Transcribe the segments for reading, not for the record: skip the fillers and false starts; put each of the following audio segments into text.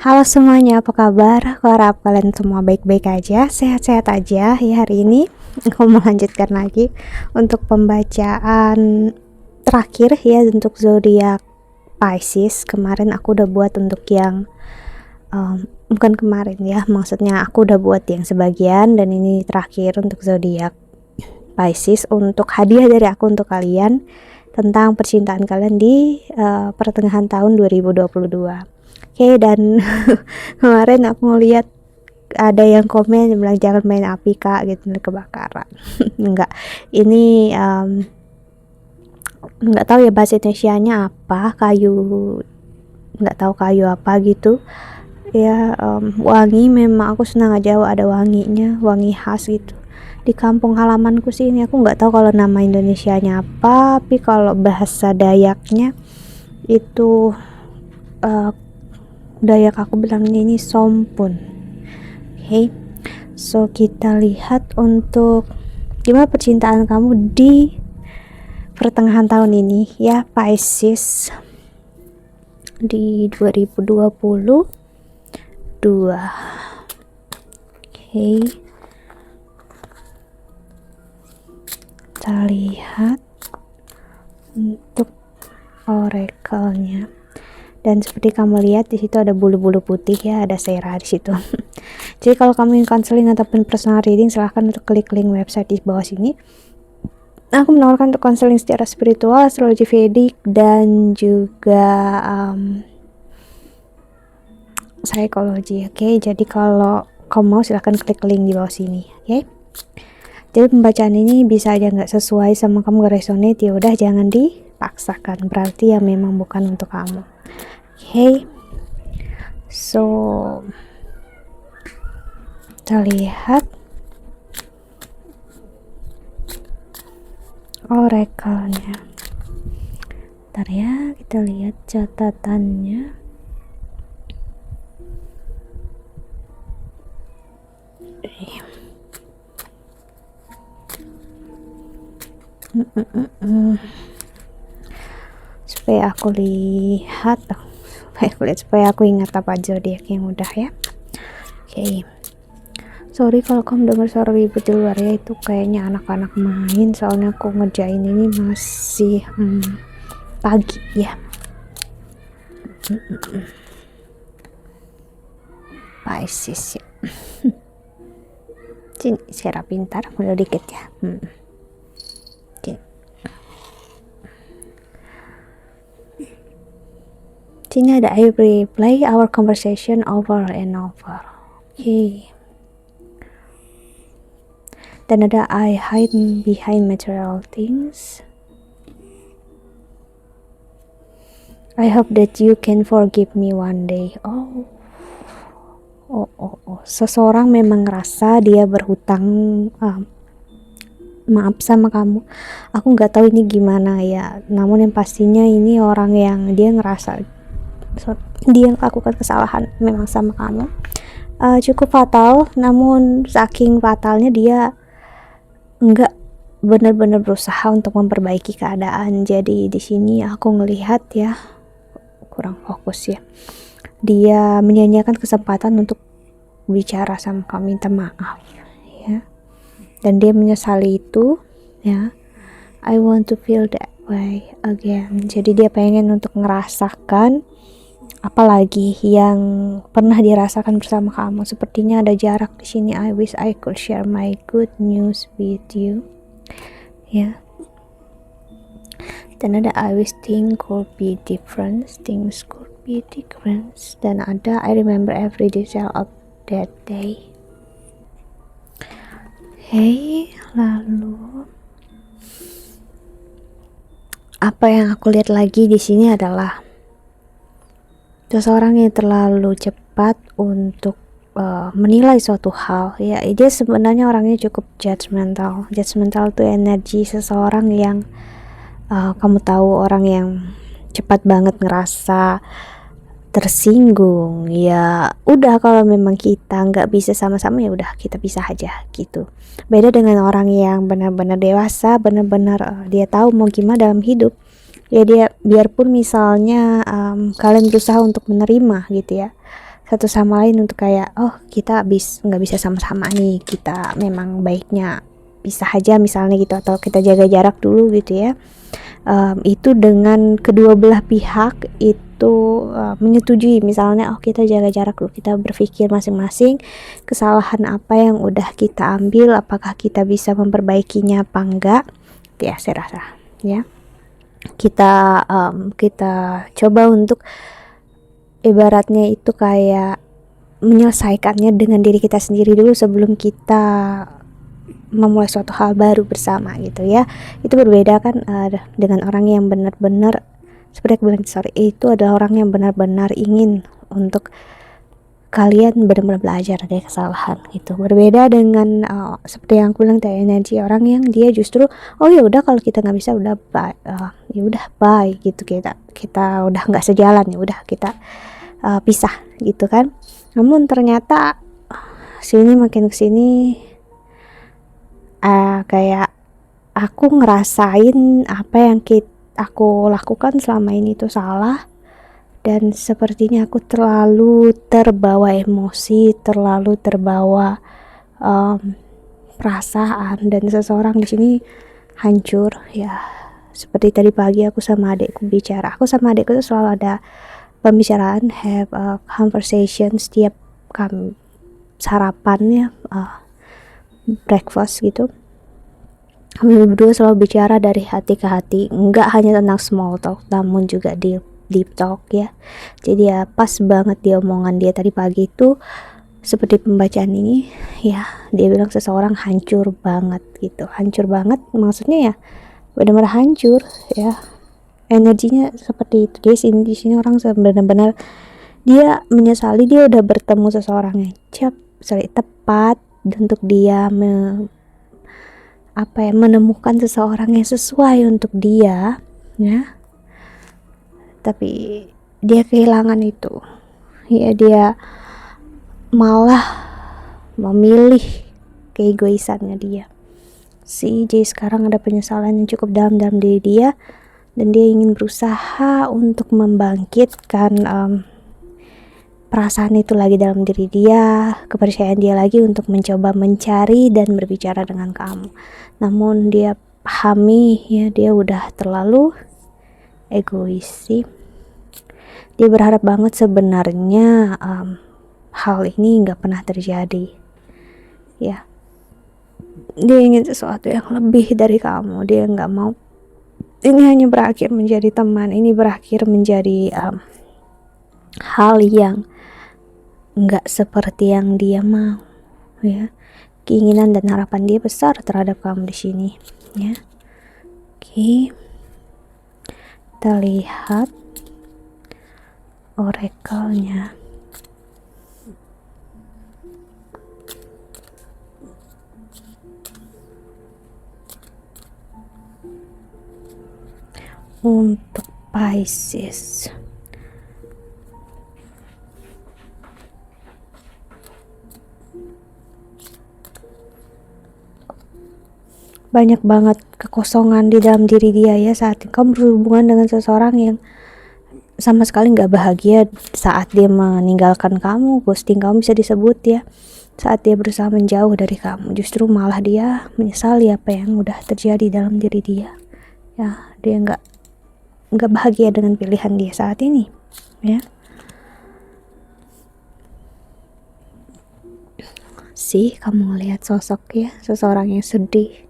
Halo semuanya, apa kabar? Aku harap kalian semua baik-baik aja, sehat-sehat aja ya. Hari ini aku melanjutkan lagi untuk pembacaan terakhir ya untuk zodiak Pisces. Kemarin aku udah buat untuk yang bukan kemarin ya, maksudnya aku udah buat yang sebagian, dan ini terakhir untuk zodiak Pisces untuk hadiah dari aku untuk kalian tentang percintaan kalian di pertengahan tahun 2022. Oke, dan kemarin aku ngeliat ada yang komen yang bilang jangan main api kak gitu, kebakaran. Enggak, ini nggak tahu ya bahasa Indonesianya apa, kayu, nggak tahu kayu apa gitu ya. Wangi, memang aku senang aja ada wanginya, wangi khas gitu di kampung halamanku sih. Ini aku nggak tahu kalau nama Indonesianya apa, tapi kalau bahasa Dayaknya itu Dayak aku bilangnya ini sompun. Okay. So kita lihat untuk gimana percintaan kamu di pertengahan tahun ini ya Pisces di 2022. Okay. Kita lihat untuk oracle-nya. Dan seperti kamu lihat di situ ada bulu-bulu putih ya, ada Sarah di situ. Jadi kalau kamu ingin counseling ataupun personal reading, silahkan untuk klik link website di bawah sini. Aku menawarkan untuk counseling secara spiritual, astrologi Vedic, dan juga psikologi. Oke, jadi kalau kamu mau silahkan klik link di bawah sini. Oke. Jadi pembacaan ini bisa aja nggak sesuai sama kamu, gak resonate, ya udah jangan dipaksakan. Berarti ya memang bukan untuk kamu. Okay, so kita lihat oracle-nya. Bentar ya, kita lihat catatannya. Supaya aku lihat, supaya aku ingat apa zodiak yang udah ya. Oke. Sorry kalau kamu dengar suara ribut di luar ya, itu kayaknya anak-anak main, soalnya aku ngerjain ini masih pagi ya. Pisces ya. Sini, secara pintar, udah dikit ya. Sini ada I replay our conversation over and over. Okay. Dan ada I hide behind material things. I hope that you can forgive me one day. Oh. Seseorang memang ngerasa dia berhutang maaf sama kamu. Aku nggak tahu ini gimana ya. Namun yang pastinya ini orang yang dia ngerasa dia lakukan kesalahan memang sama kamu, cukup fatal. Namun saking fatalnya dia nggak benar-benar berusaha untuk memperbaiki keadaan. Jadi di sini aku ngelihat ya, kurang fokus ya, dia menyanyiakan kesempatan untuk bicara sama kamu, minta maaf ya, dan dia menyesali itu ya. I want to feel that way again. Jadi dia pengen untuk ngerasakan apalagi yang pernah dirasakan bersama kamu. Sepertinya ada jarak di sini. I wish I could share my good news with you. Ya. Dan ada I wish things could be different. Things could be different. Dan ada I remember every detail of that day. Hey, lalu apa yang aku lihat lagi di sini adalah seseorang yang terlalu cepat untuk menilai suatu hal ya. Dia sebenarnya orangnya cukup judgmental tuh energi seseorang yang kamu tahu, orang yang cepat banget ngerasa tersinggung ya. Udah, kalau memang kita nggak bisa sama-sama ya udah kita pisah aja gitu. Beda dengan orang yang benar-benar dewasa, benar-benar dia tahu mau gimana dalam hidup ya. Dia biarpun misalnya kalian berusaha untuk menerima gitu ya, satu sama lain untuk kayak oh kita nggak bisa sama-sama nih, kita memang baiknya bisa aja misalnya gitu, atau kita jaga jarak dulu gitu ya. Itu dengan kedua belah pihak itu menyetujui, misalnya oh kita jaga jarak dulu, kita berpikir masing-masing kesalahan apa yang udah kita ambil, apakah kita bisa memperbaikinya apa enggak ya. Saya rasa ya kita coba untuk ibaratnya itu kayak menyelesaikannya dengan diri kita sendiri dulu sebelum kita memulai suatu hal baru bersama gitu ya. Itu berbeda kan dengan orang yang benar-benar seperti aku bilang itu adalah orang yang benar-benar ingin untuk kalian benar-benar belajar dari kesalahan gitu. Berbeda dengan seperti yang aku bilang tadi, energi orang yang dia justru oh ya udah kalau kita nggak bisa udah bye, ya udah bye gitu, kita udah nggak sejalan, ya udah kita pisah gitu kan. Namun ternyata sini makin kesini kayak aku ngerasain apa yang aku lakukan selama ini itu salah, dan sepertinya aku terlalu terbawa emosi, terlalu terbawa perasaan, dan seseorang di sini hancur ya. Seperti tadi pagi aku sama adikku bicara, aku sama adikku itu selalu ada pembicaraan, have a conversation setiap kami sarapannya, breakfast gitu. Kami berdua selalu bicara dari hati ke hati, nggak hanya tentang small talk namun juga deep talk ya. Jadi ya pas banget dia omongan dia tadi pagi itu seperti pembacaan ini ya. Dia bilang seseorang hancur banget gitu, hancur banget maksudnya ya benar-benar hancur ya, energinya seperti itu. Jadi di sini orang benar-benar dia menyesali dia udah bertemu seseorang yang tepat untuk dia menemukan seseorang yang sesuai untuk dia ya, tapi dia kehilangan itu ya. Dia malah memilih keegoisannya dia sih. Jadi sekarang ada penyesalan yang cukup dalam diri dia, dan dia ingin berusaha untuk membangkitkan perasaan itu lagi dalam diri dia, kepercayaan dia lagi untuk mencoba mencari dan berbicara dengan kamu. Namun dia pahami ya, dia udah terlalu egois sih. Dia berharap banget sebenarnya hal ini nggak pernah terjadi ya. Dia ingin sesuatu yang lebih dari kamu. Dia nggak mau ini hanya berakhir menjadi teman, ini berakhir menjadi hal yang nggak seperti yang dia mau ya. Keinginan dan harapan dia besar terhadap kamu di sini ya. Oke, kita lihat oracle-nya. Untuk Pisces, banyak banget kekosongan di dalam diri dia ya saat kamu berhubungan dengan seseorang yang sama sekali nggak bahagia saat dia meninggalkan kamu, ghosting kamu bisa disebut ya. Saat dia berusaha menjauh dari kamu, justru malah dia menyesali apa yang udah terjadi dalam diri dia ya. Dia nggak bahagia dengan pilihan dia saat ini ya. Sih kamu ngelihat sosok ya, seseorang yang sedih,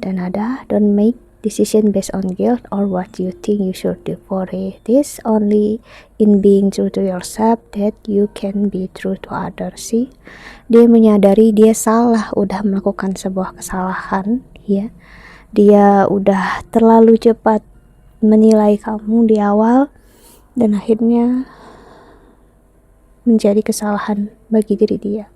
dan ada don't make decision based on guilt or what you think you should do, for it is only in being true to yourself that you can be true to others. Sih dia menyadari dia salah, udah melakukan sebuah kesalahan ya. Dia udah terlalu cepat menilai kamu di awal, dan akhirnya menjadi kesalahan bagi diri dia.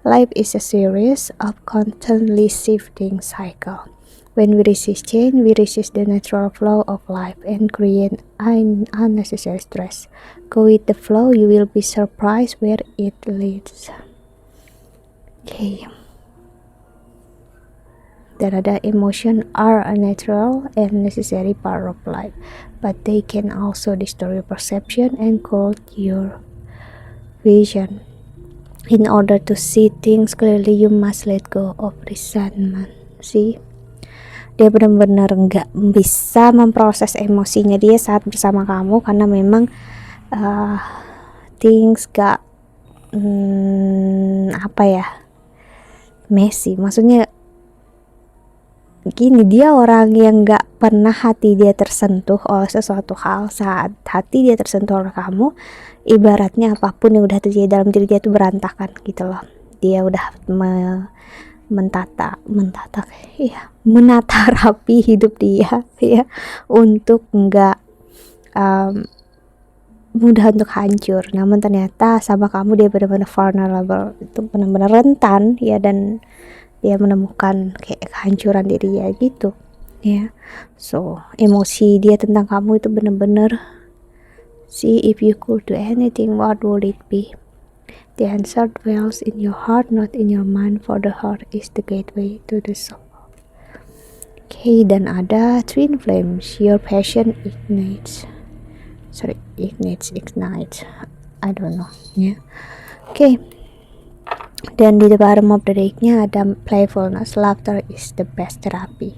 Life is a series of constantly shifting cycle. When we resist change, we resist the natural flow of life and create unnecessary stress. Go with the flow, you will be surprised where it leads. Okay. Dan ada emotion are a natural and necessary part of life, but they can also distort your perception and cloud your vision. In order to see things clearly, you must let go of resentment. See, dia benar-benar nggak bisa memproses emosinya dia saat bersama kamu karena memang things gak messy. Maksudnya gini, dia orang yang gak pernah hati dia tersentuh oleh sesuatu hal. Saat hati dia tersentuh oleh kamu, ibaratnya apapun yang udah terjadi dalam diri dia itu berantakan gitu loh. Dia udah menata rapi hidup dia ya, untuk nggak mudah untuk hancur. Namun ternyata sama kamu dia benar-benar vulnerable, itu benar-benar rentan ya, dan dia menemukan kayak kehancuran diri dia gitu ya. So emosi dia tentang kamu itu benar-benar, see, if you could do anything, what would it be? The answer dwells in your heart, not in your mind, for the heart is the gateway to the soul. Okay, dan ada twin flames. Your passion ignites, I don't know ya. Okay, dan di bottom of the deck-nya ada playfulness. Laughter is the best therapy.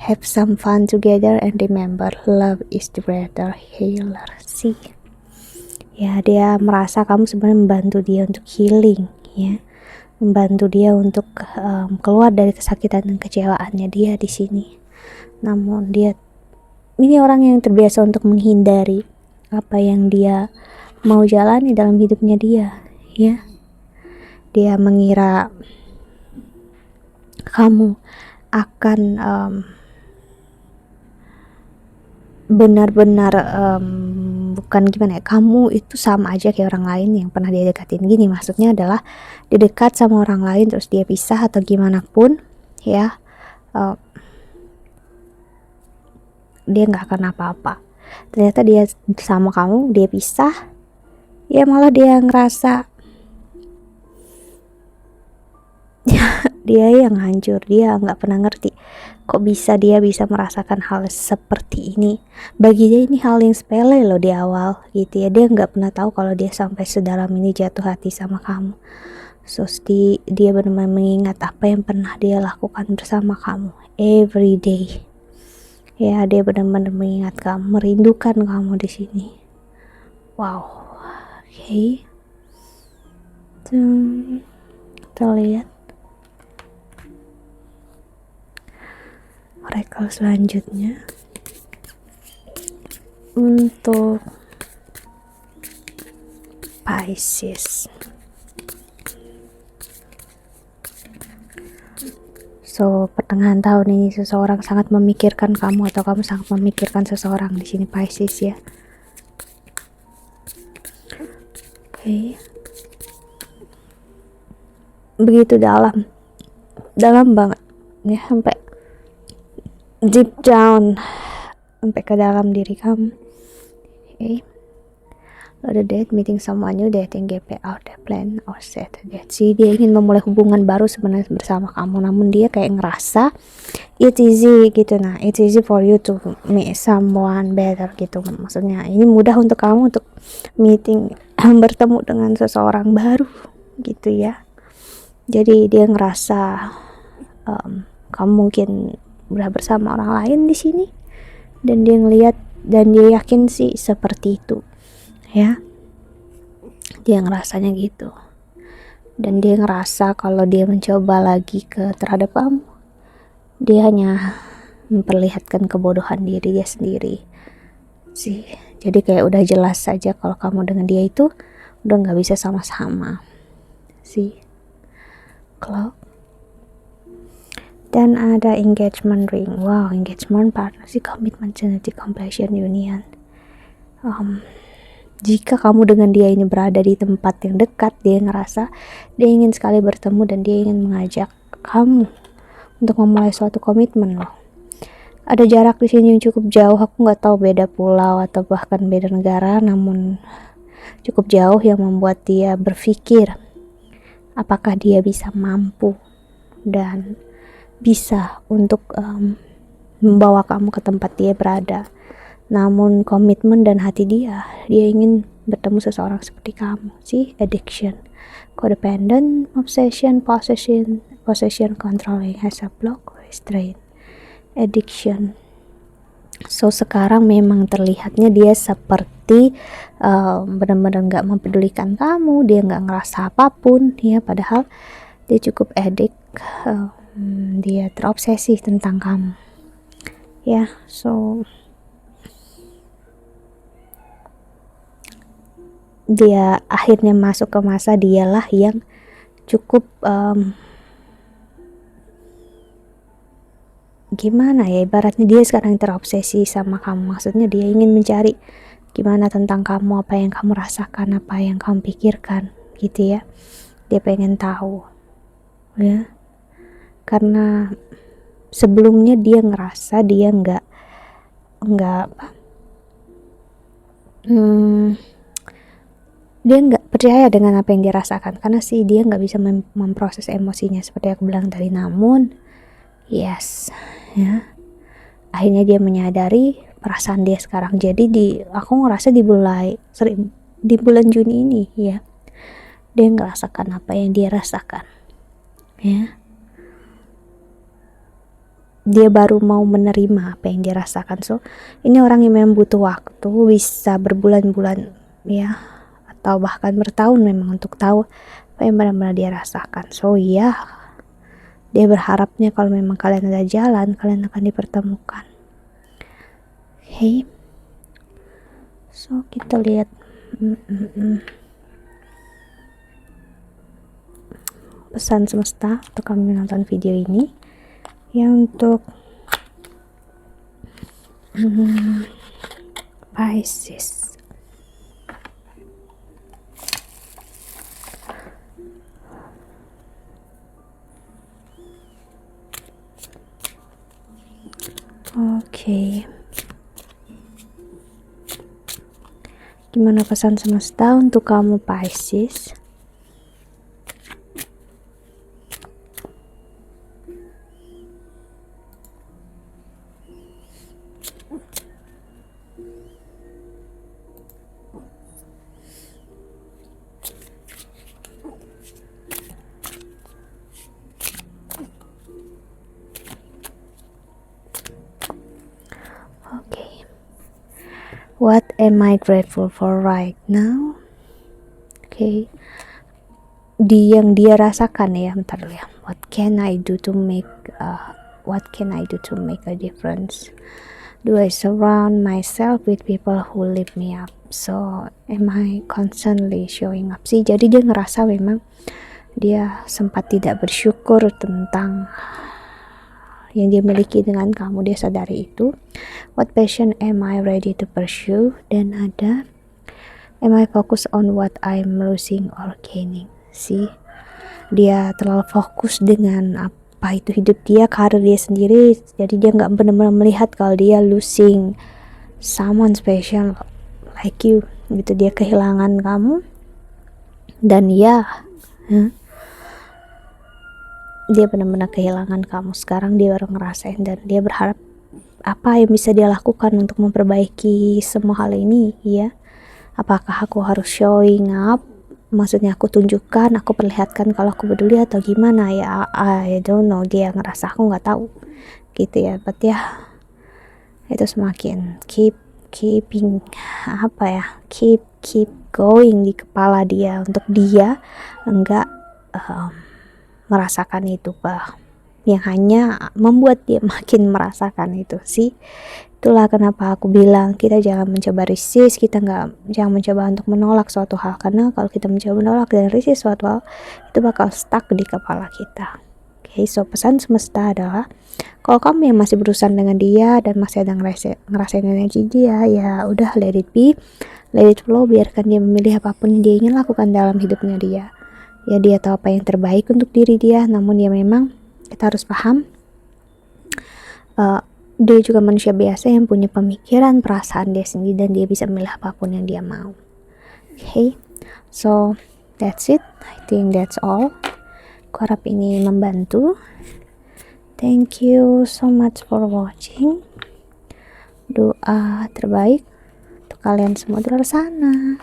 Have some fun together and remember, love is the greater healer. See, ya, dia merasa kamu sebenarnya membantu dia untuk healing ya, membantu dia untuk keluar dari kesakitan dan kecewaannya dia di sini. Namun dia ini orang yang terbiasa untuk menghindari apa yang dia mau jalani dalam hidupnya dia ya. Dia mengira kamu akan benar-benar bukan gimana ya, kamu itu sama aja kayak orang lain yang pernah dia dekatin. Gini maksudnya adalah dia dekat sama orang lain terus dia pisah atau gimana pun ya, dia nggak akan apa-apa. Ternyata dia sama kamu, dia pisah ya, malah dia ngerasa dia yang hancur. Dia nggak pernah ngerti kok dia bisa merasakan hal seperti ini. Bagi dia ini hal yang sepele loh di awal gitu ya. Dia nggak pernah tahu kalau dia sampai sedalam ini jatuh hati sama kamu. So dia benar-benar mengingat apa yang pernah dia lakukan bersama kamu every day ya. Dia benar-benar mengingat kamu, merindukan kamu di sini. Wow. Okay, kita lihat oracle selanjutnya untuk Pisces. So pertengahan tahun ini seseorang sangat memikirkan kamu atau kamu sangat memikirkan seseorang di sini Pisces ya. Okay. Begitu dalam banget ya, sampai deep down, sampai ke dalam diri kamu. Okay. Ada date, meeting someone new, dating, GP, out the plan or set a date. Si dia ingin memulai hubungan baru sebenarnya bersama kamu, namun dia kayak ngerasa it's easy gitu. Nah, it's easy for you to meet someone better gitu. Maksudnya ini mudah untuk kamu untuk meeting bertemu dengan seseorang baru gitu ya. Jadi dia ngerasa kamu mungkin udah bersama orang lain di sini, dan dia ngelihat dan dia yakin sih seperti itu ya. Dia ngerasanya gitu, dan dia ngerasa kalau dia mencoba lagi terhadap kamu, dia hanya memperlihatkan kebodohan diri dia sendiri sih. Jadi kayak udah jelas saja kalau kamu dengan dia itu udah nggak bisa sama-sama sih. Clock. Dan ada engagement ring. Wow, engagement, partnership, commitment, genetic, completion, union. Jika kamu dengan dia ini berada di tempat yang dekat, dia ngerasa dia ingin sekali bertemu dan dia ingin mengajak kamu untuk memulai suatu komitmen loh. Ada jarak di sini yang cukup jauh. Aku nggak tahu beda pulau atau bahkan beda negara, namun cukup jauh yang membuat dia berpikir apakah dia bisa mampu dan bisa untuk membawa kamu ke tempat dia berada. Namun komitmen dan hati dia ingin bertemu seseorang seperti kamu. See, addiction, codependent, obsession, possession, controlling, has a block, restraint, addiction. So sekarang memang terlihatnya dia seperti benar-benar nggak mempedulikan kamu, dia nggak ngerasa apapun ya, padahal dia cukup addict, dia terobsesi tentang kamu ya. So dia akhirnya masuk ke masa dialah yang cukup gimana ya, ibaratnya dia sekarang terobsesi sama kamu. Maksudnya dia ingin mencari gimana tentang kamu, apa yang kamu rasakan, apa yang kamu pikirkan gitu ya. Dia pengen tahu ya, karena sebelumnya dia ngerasa dia nggak dia nggak percaya dengan apa yang dia rasakan, karena sih dia nggak bisa memproses emosinya seperti aku bilang tadi. Namun yes ya, akhirnya dia menyadari perasaan dia sekarang. Jadi aku ngerasa di bulan Juni ini ya, dia ngerasakan apa yang dia rasakan ya. Dia baru mau menerima apa yang dia rasakan. So ini orang yang memang butuh waktu, bisa berbulan-bulan ya, atau bahkan bertahun memang untuk tahu apa yang benar-benar dia rasakan. So ya, dia berharapnya kalau memang kalian ada jalan, kalian akan dipertemukan. Okay, so kita lihat pesan semesta untuk kami menonton video ini ya. Untuk Pisces, oke. Gimana pesan semesta untuk kamu Pisces? What am I grateful for right now? Okay. Yang dia rasakan ya, bentar dulu ya. What can I do to make a difference? Do I surround myself with people who lift me up? So am I constantly showing up? Sih, jadi dia ngerasa memang dia sempat tidak bersyukur tentang yang dia miliki dengan kamu. Dia sadari itu. What passion am I ready to pursue? Dan ada, am I focused on what I'm losing or gaining? See, dia terlalu fokus dengan apa itu hidup dia, karir dia sendiri, jadi dia nggak benar-benar melihat kalau dia losing someone special like you gitu. Dia kehilangan kamu, dan dia benar-benar kehilangan kamu. Sekarang dia baru ngerasain, dan dia berharap apa yang bisa dia lakukan untuk memperbaiki semua hal ini ya. Apakah aku harus showing up, maksudnya aku tunjukkan, aku perlihatkan kalau aku peduli, atau gimana ya, I don't know. Dia ngerasa aku nggak tahu gitu ya. But ya, itu semakin keep going di kepala dia, untuk dia enggak merasakan itu, yang hanya membuat dia makin merasakan itu sih. Itulah kenapa aku bilang kita jangan mencoba resist, jangan mencoba untuk menolak suatu hal, karena kalau kita mencoba menolak dan resist suatu hal, itu bakal stuck di kepala kita. Okay, so pesan semesta adalah kalau kamu yang masih berurusan dengan dia dan masih ada ngerasain energi dia, ya udah, let it be, let it flow, biarkan dia memilih apapun yang dia ingin lakukan dalam hidupnya dia. Ya, dia tahu apa yang terbaik untuk diri dia, namun ya memang kita harus paham dia juga manusia biasa yang punya pemikiran, perasaan dia sendiri, dan dia bisa memilih apapun yang dia mau. Okay, so that's it. I think that's all. Aku harap ini membantu. Thank you so much for watching. Doa terbaik untuk kalian semua di luar sana.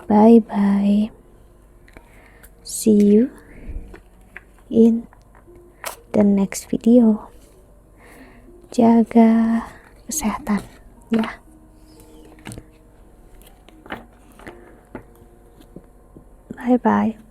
Bye bye. See you in the next video. Jaga kesehatan ya. Bye bye.